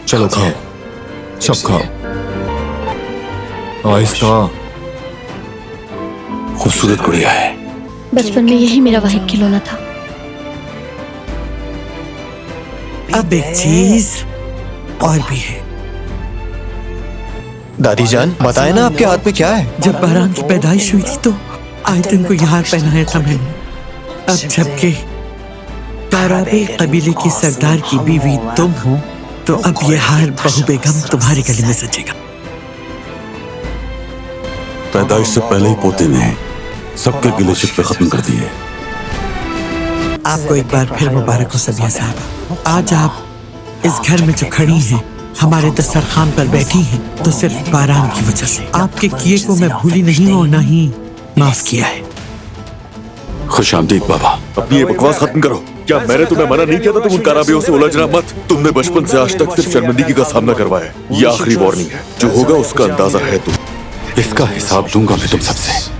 चलो खाओ, सब खाओ। आहिस्ता। खूबसूरत गुड़िया है। बचपन में यही मेरा वाहिद खिलौना था। अब एक चीज और भी है। दादी जान, बताए ना आपके हाथ में क्या है? जब बारान की पैदाइश हुई थी तो आयतन को यह हार पहनाया था मैंने। अब जबकि काराबे कबीले की सरदार की बीवी तुम हो, तो अब यह हार बहू बेगम तुम्हारे गले में सजेगा। पैदाइश से पहले ही पोते ने सबके गिले शिकवे खत्म कर दिए। आपको एक बार फिर मुबारक हो सबिया साहब। आज आप इस घर में जो खड़ी हैं, हमारे दस्तरखान पर बैठी हैं, तो सिर्फ बारान की वजह से। आपके किए को मैं भूली नहीं हूँ, ना ही माफ किया है। खुश आमदीद बाबा। अपनी ये बकवास खत्म करो। क्या मैंने तुम्हें मना नहीं किया था तुम उन काराबियों से उलझना मत? तुमने बचपन से आज तक सिर्फ शर्मिंदगी का सामना करवाया है। ये आखिरी वार्निंग है। जो होगा उसका अंदाजा है तुम। इसका हिसाब लूंगा मैं तुम सबसे।